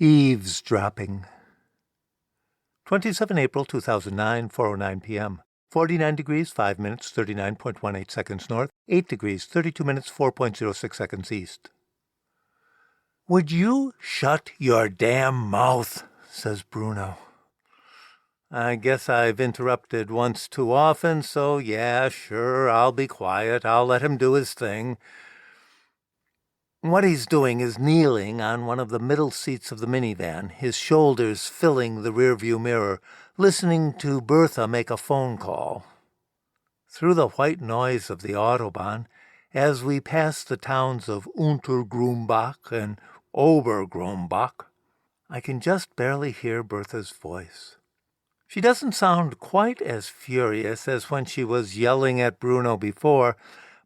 Eavesdropping. 27 April 2009, 4:09 p.m. 49 degrees, 5 minutes, 39.18 seconds north, 8 degrees, 32 minutes, 4.06 seconds east. "Would you shut your damn mouth?" says Bruno. I guess I've interrupted once too often, so yeah, sure, I'll be quiet. I'll let him do his thing. What he's doing is kneeling on one of the middle seats of the minivan, his shoulders filling the rearview mirror, listening to Bertha make a phone call. Through the white noise of the Autobahn, as we pass the towns of Untergrumbach and Obergrumbach, I can just barely hear Bertha's voice. She doesn't sound quite as furious as when she was yelling at Bruno before,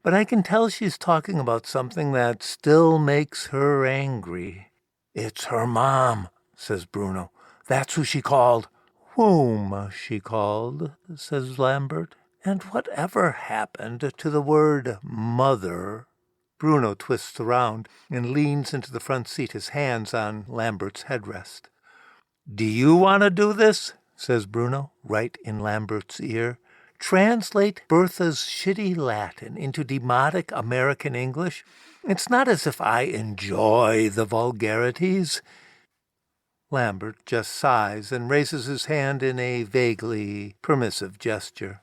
but I can tell she's talking about something that still makes her angry. "It's her mom," says Bruno. "That's who she called." "Whom she called," says Lambert. "And whatever happened to the word mother?" Bruno twists around and leans into the front seat, his hands on Lambert's headrest. "Do you want to do this?" says Bruno, right in Lambert's ear. "Translate Bertha's shitty Latin into demotic American English. It's not as if I enjoy the vulgarities." Lambert just sighs and raises his hand in a vaguely permissive gesture.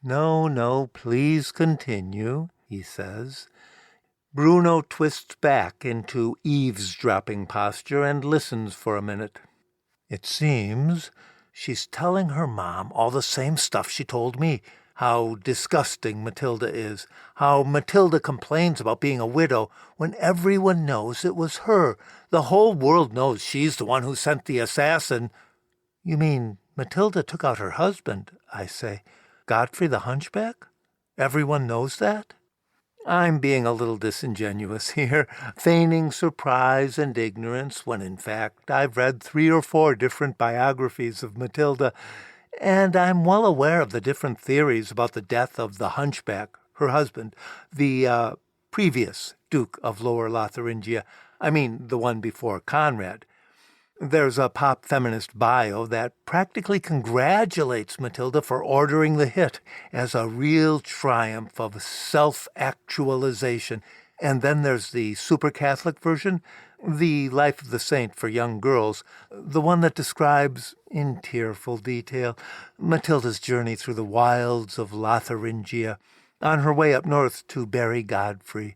No, please continue," he says. Bruno twists back into eavesdropping posture and listens for a minute. "It seems she's telling her mom all the same stuff she told me. How disgusting Matilda is. How Matilda complains about being a widow when everyone knows it was her. The whole world knows she's the one who sent the assassin." "You mean Matilda took out her husband," I say. "Godfrey the Hunchback? Everyone knows that?" I'm being a little disingenuous here, feigning surprise and ignorance, when in fact I've read 3 or 4 different biographies of Matilda, and I'm well aware of the different theories about the death of the Hunchback, her husband, the previous Duke of Lower Lotharingia. I mean, the one before Conrad. There's a pop feminist bio that practically congratulates Matilda for ordering the hit as a real triumph of self-actualization. And then there's the super Catholic version, the Life of the Saint for young girls, the one that describes, in tearful detail, Matilda's journey through the wilds of Lotharingia on her way up north to bury Godfrey,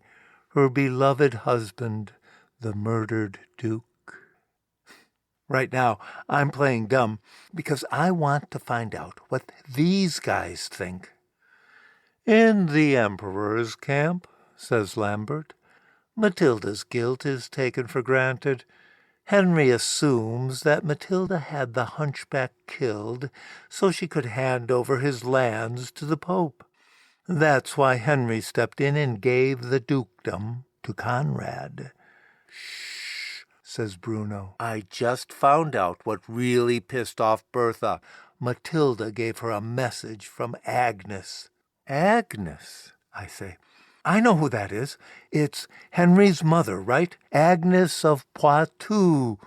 her beloved husband, the murdered Duke. Right now, I'm playing dumb because I want to find out what these guys think. "In the Emperor's camp," says Lambert, "Matilda's guilt is taken for granted. Henry assumes that Matilda had the Hunchback killed so she could hand over his lands to the Pope. That's why Henry stepped in and gave the dukedom to Conrad." "Shh," says Bruno. "I just found out what really pissed off Bertha. Matilda gave her a message from Agnes." "Agnes," I say. "I know who that is. It's Henry's mother, right? Agnes of Poitou."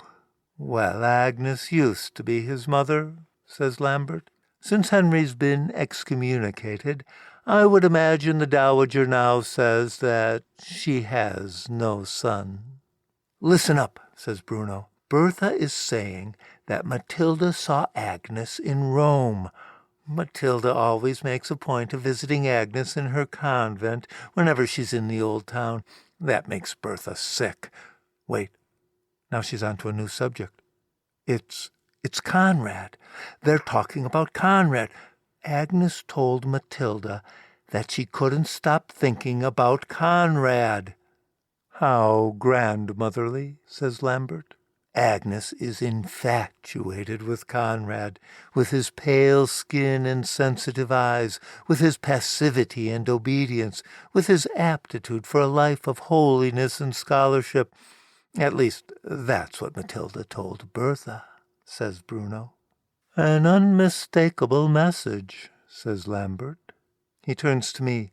"Well, Agnes used to be his mother," says Lambert. "Since Henry's been excommunicated, I would imagine the Dowager now says that she has no son." "Listen up," says Bruno. "Bertha is saying that Matilda saw Agnes in Rome. Matilda always makes a point of visiting Agnes in her convent whenever she's in the old town. That makes Bertha sick. Wait, now she's on to a new subject. It's Conrad. They're talking about Conrad. Agnes told Matilda that she couldn't stop thinking about Conrad." "How grandmotherly," says Lambert. "Agnes is infatuated with Conrad, with his pale skin and sensitive eyes, with his passivity and obedience, with his aptitude for a life of holiness and scholarship. At least, that's what Matilda told Bertha," says Bruno. "An unmistakable message," says Lambert. He turns to me.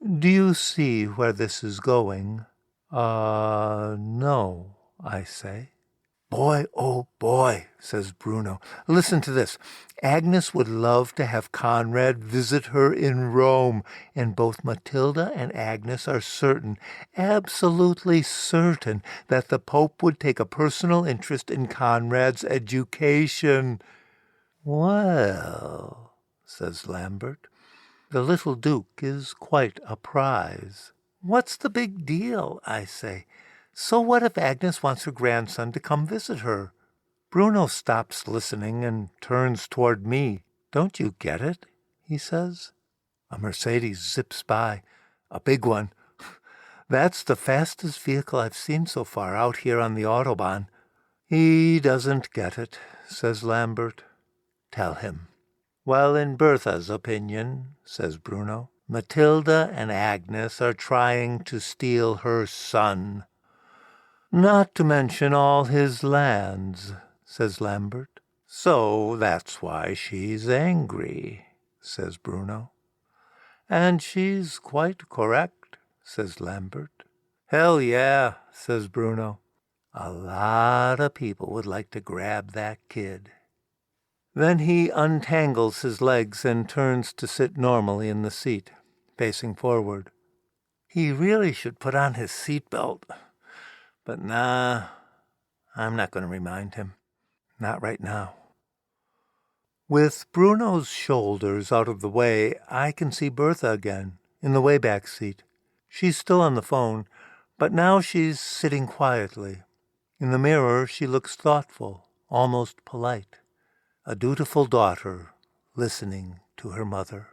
"Do you see where this is going?" No," I say. Boy, oh boy, says Bruno. Listen to this. Agnes would love to have Conrad visit her in Rome, and both Matilda and Agnes are certain, absolutely certain, that the Pope would take a personal interest in Conrad's education. Well, says Lambert, the little Duke is quite a prize. What's the big deal, I say. So what if Agnes wants her grandson to come visit her? Bruno stops listening and turns toward me. Don't you get it? He says. A Mercedes zips by. A big one. That's the fastest vehicle I've seen so far out here on the Autobahn. He doesn't get it, says Lambert. Tell him. Well, in Bertha's opinion, says Bruno, Matilda and Agnes are trying to steal her son. Not to mention all his lands, says Lambert. So that's why she's angry, says Bruno. And she's quite correct, says Lambert. Hell yeah, says Bruno. A lot of people would like to grab that kid. Then he untangles his legs and turns to sit normally in the seat, facing forward. He really should put on his seatbelt. But nah, I'm not going to remind him. Not right now. With Bruno's shoulders out of the way, I can see Bertha again, in the way-back seat. She's still on the phone, but now she's sitting quietly. In the mirror, she looks thoughtful, almost polite. A dutiful daughter listening to her mother.